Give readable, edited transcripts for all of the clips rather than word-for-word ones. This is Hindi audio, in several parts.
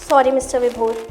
सॉरी मिस्टर विभोर,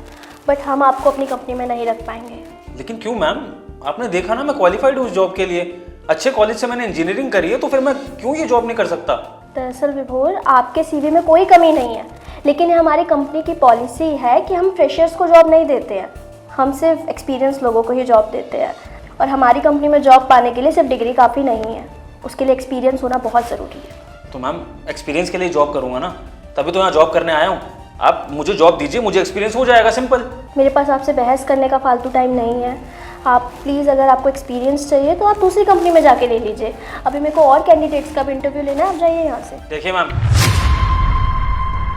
बट हम आपको अपनी कंपनी में नहीं रख पाएंगे। लेकिन क्यों मैम? आपने देखा ना, मैं क्वालिफाइड हूँ उस जॉब के लिए। अच्छे कॉलेज से मैंने इंजीनियरिंग करी है, तो फिर मैं क्यों ये जॉब नहीं कर सकता? दरअसल विभोर, आपके सीवी में कोई कमी नहीं है, लेकिन हमारी कंपनी की पॉलिसी है कि हम फ्रेशर्स को जॉब नहीं देते हैं। हम सिर्फ एक्सपीरियंस लोगों को ही जॉब देते हैं, और हमारी कंपनी में जॉब पाने के लिए सिर्फ डिग्री काफ़ी नहीं है, उसके लिए एक्सपीरियंस होना बहुत ज़रूरी है। तो मैम एक्सपीरियंस के लिए जॉब करूँगा ना, तभी तो यहाँ जॉब करने आया हूँ। आप मुझे जॉब दीजिए, मुझे एक्सपीरियंस हो जाएगा, सिंपल। मेरे पास आपसे बहस करने का फालतू टाइम नहीं है। आप प्लीज़, अगर आपको एक्सपीरियंस चाहिए तो आप दूसरी कंपनी में जाके ले लीजिए। अभी मेरे को और कैंडिडेट्स का भी इंटरव्यू लेना है, आप जाइए यहाँ से। देखिए मैम,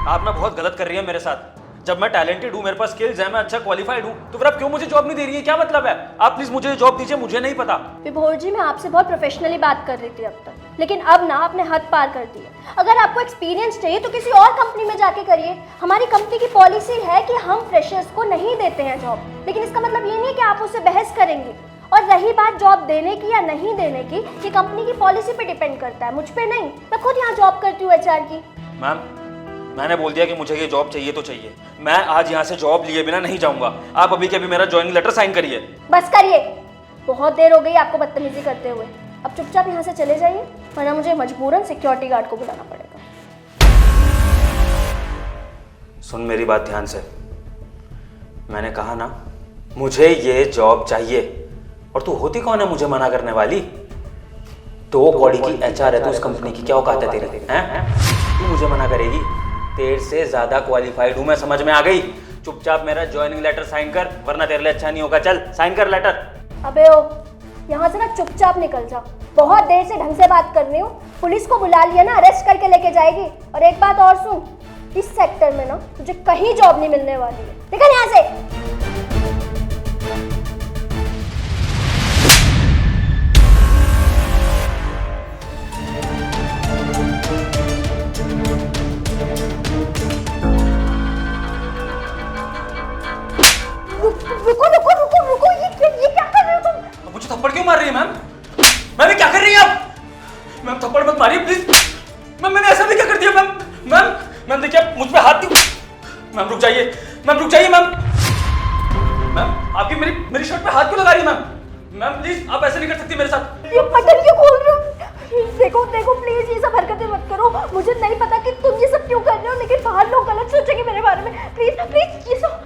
आप ना बहुत गलत कर रही है मेरे साथ। जब मैं टैलेंटेड हूँ, मेरे पास स्किल्स है, मैं अच्छा क्वालिफाइड हूँ, तो फिर आप क्यों मुझे जॉब नहीं दे रही है? क्या मतलब है? आप प्लीज मुझे जॉब दीजिए, मुझे नहीं पता। विभोर जी, मैं आपसे बहुत प्रोफेशनली बात कर रही थी अब तक, लेकिन अब ना आपने हद पार कर दी है। अगर आपको एक्सपीरियंस चाहिए तो किसी और कंपनी में जाके करिए। हमारी कंपनी की पॉलिसी है कि हम फ्रेशर्स को नहीं देते हैं जॉब, लेकिन इसका मतलब ये नहीं कि आप उससे बहस करेंगे। और रही बात जॉब देने की या नहीं देने की, ये कंपनी की पॉलिसी पे डिपेंड करता है, मुझ पे नहीं। मैं खुद यहाँ जॉब करती हूँ HR की। मैम, मैंने बोल दिया कि मुझे ये जॉब चाहिए तो चाहिए। मैं आज यहाँ से जॉब लिए बिना नहीं जाऊंगा। आप अभी के अभी मेरा ज्वाइनिंग लेटर साइन करिए। बस करिए, बहुत देर हो गई आपको बदतमीजी करते हुए। अब चुपचाप यहाँ से चले जाइए, वरना मुझे मजबूरन सिक्योरिटी गार्ड को बुलाना पड़ेगा। सुन मेरी बात ध्यान से, मैंने कहा ना मुझे ये जॉब चाहिए, और तू होती कौन है मुझे मना करने वाली? 2 कौड़ी की HR है तू उस कंपनी की, क्या औकात है तेरी? हैं? तू मुझे मना करेगी? तेरे से ज्यादा क्वालिफाइड हूं मैं, समझ में आ गई? चुपचाप मेरा ज्वाइनिंग लेटर साइन कर, वरना तेरे लिए अच्छा नहीं होगा। चल साइन कर लेटर। अबे ओ, यहाँ से ना चुपचाप निकल जा। बहुत देर से ढंग से बात कर रही हूँ, पुलिस को बुला लिया ना, अरेस्ट करके लेके जाएगी। और एक बात और सुन, इस सेक्टर में ना तुझे कहीं जॉब नहीं मिलने वाली है। निकल यहाँ से। रुको, ये क्या कर रहे हो तुम? मुझे थप्पड़ क्यों मार रही है मैम? मैम क्या कर रही है आप? मैम थप्पड़ मत मारिए प्लीज। मैम मैंने ऐसा भी क्या कर दिया मैम? मैम देखिए, आप मुझ पे हाथ क्यों? मैम रुक जाइए, मैम। मैम आपकी मेरी शर्ट पे हाथ क्यों लगा रही है मैम? मैम प्लीज, आप ऐसे नहीं कर सकती मेरे साथ। ये बटन क्यों खोल रहे हो? देखो प्लीज, ये सब हरकतें मत करो। मुझे नहीं पता कि तुम ये सब क्यों कर रहे हो, लेकिन बाहर लोग गलत सोचेंगे मेरे बारे में। प्लीज ये सब।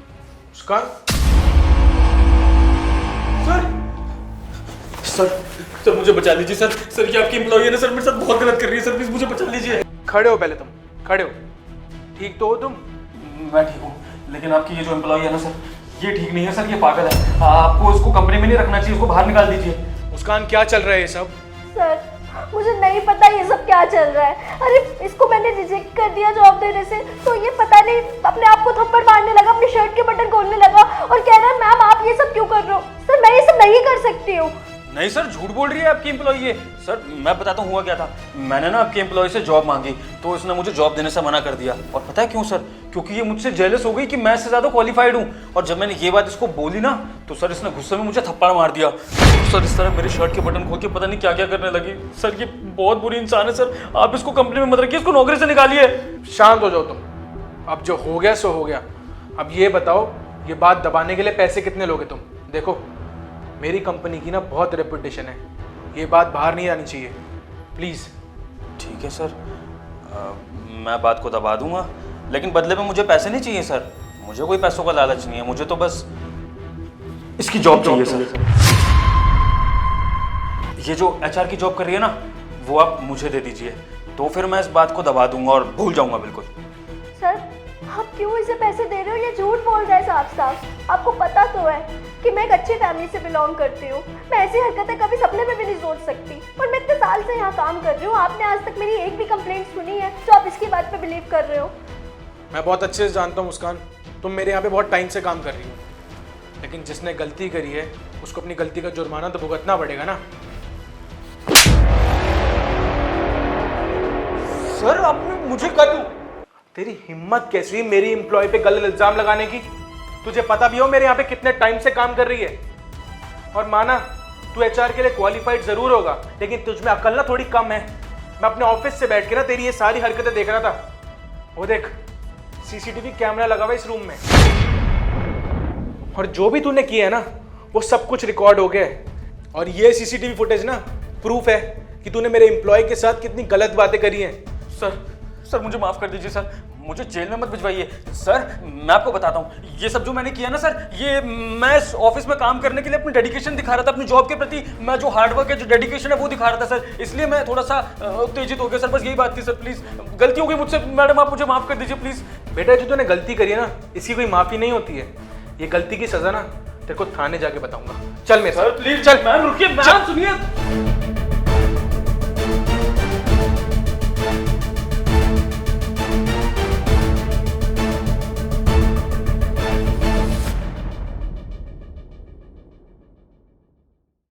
सर मुझे बचा लीजिए सर। ये आपकी एम्प्लॉई है ना सर, मेरे साथ बहुत गलत कर रही है सर, प्लीज मुझे बचा लीजिए। खड़े हो, पहले तुम खड़े हो। ठीक तो हो तुम? मैं ठीक हूँ, लेकिन आपकी ये जो एम्प्लॉई है ना सर, ये ठीक नहीं है सर, ये पागल है। आपको इसको कंपनी में नहीं रखना चाहिए, इसको बाहर निकाल दीजिए। मुस्कान, क्या चल रहा है ये सब? सर मुझे नहीं पता ये सब क्या चल रहा है। अरे इसको मैंने रिजेक्ट कर दिया जॉब देने से, तो ये पता नहीं अपने आप को थप्पड़ मारने लगा, अपनी शर्ट के बटन खोलने लगा और कह रहा है मैम आप ये सब क्यों कर रहे हो? सर मैं ये सब नहीं कर सकती हूँ। नहीं सर, झूठ बोल रही है आपकी एम्प्लॉई ये। सर मैं बताता हूँ हुआ क्या था। मैंने ना आपकी एम्प्लॉई से जॉब मांगी, तो इसने मुझे जॉब देने से मना कर दिया। और पता है क्यों सर? क्योंकि ये मुझसे जेलस हो गई कि मैं इससे ज्यादा क्वालिफाइड हूँ। और जब मैंने ये बात इसको बोली ना, तो सर इसने गुस्से में मुझे थप्पड़ मार दिया। सर इस तरह मेरी शर्ट के बटन खोल के पता नहीं क्या क्या करने लगी। सर ये बहुत बुरी इंसान है सर, आप इसको कंपनी में मत रखिए, इसको नौकरी से निकालिए। शांत हो जाओ तुम। अब जो हो गया सो हो गया। अब ये बताओ, ये बात दबाने के लिए पैसे कितने लोगे तुम? देखो मेरी कंपनी की ना बहुत रेपुटेशन है, ये बात बाहर नहीं आनी चाहिए, प्लीज। ठीक है सर, मैं बात को दबा दूंगा, लेकिन बदले में मुझे पैसे नहीं चाहिए सर। मुझे कोई पैसों का लालच नहीं है, मुझे तो बस इसकी जॉब चाहिए सर। ये जो HR की जॉब कर रही है ना, वो आप मुझे दे दीजिए, तो फिर मैं इस बात को दबा दूंगा और भूल जाऊंगा बिल्कुल। सर आप क्यों इसे पैसे दे रहे हो? ये झूठ बोल रहा है साफ। आपको पता तो है कि मैं एक अच्छी फैमिली से बिलोंग करती हूँ। मैं ऐसी हरकतें कभी सपने में भी नहीं सोच सकती, और मैं इतने साल से यहाँ काम कर रही हूँ। आपने आज तक मेरी एक भी कंप्लेंट सुनी है जो आप इसकी बात पे बिलीव कर रहे हो? मैं बहुत अच्छे से जानता हूँ मुस्कान, तुम मेरे यहाँ पे बहुत टाइम से काम कर रही हो, लेकिन जिसने गलती करी है उसको अपनी गलती का जुर्माना तो भुगतना पड़ेगा ना। सर आपने मुझे कर दूं? तेरी हिम्मत कैसी हुई मेरी एम्प्लॉय पे गलत इल्जाम लगाने की? तुझे पता भी हो मेरे यहाँ पे कितने टाइम से काम कर रही है? और माना तू HR के लिए क्वालिफाइड जरूर होगा, लेकिन तुझ में अकल ना थोड़ी कम है। मैं अपने ऑफिस से बैठ के ना तेरी ये सारी हरकतें देख रहा था। वो देख, सीसीटीवी कैमरा लगा हुआ है इस रूम में, और जो भी तूने किया है ना वो सब कुछ रिकॉर्ड हो गया है। और ये सीसीटीवी फुटेज ना प्रूफ है कि तूने मेरे एम्प्लॉय के साथ कितनी गलत बातें करी हैं। सर मुझे माफ कर दीजिए सर, मुझे जेल में मत भिजवाइए सर। मैं आपको बताता हूँ, ये सब जो मैंने किया ना सर, ये मैं इस ऑफिस में काम करने के लिए अपनी डेडिकेशन दिखा रहा था, अपनी जॉब के प्रति मैं जो हार्डवर्क है, जो डेडिकेशन है वो दिखा रहा था सर, इसलिए मैं थोड़ा सा उत्तेजित हो गया सर, बस यही बात थी सर। प्लीज गलती हो गई मुझसे, मैडम आप मुझे माफ कर दीजिए प्लीज। बेटा जो तूने गलती करी है ना, इसकी कोई माफी नहीं होती है। ये गलती की सजा ना तेरे को थाने जाके बताऊंगा। चल मेरे साथ। सर प्लीज चल। मैम रुकिए, मैम सुनिए।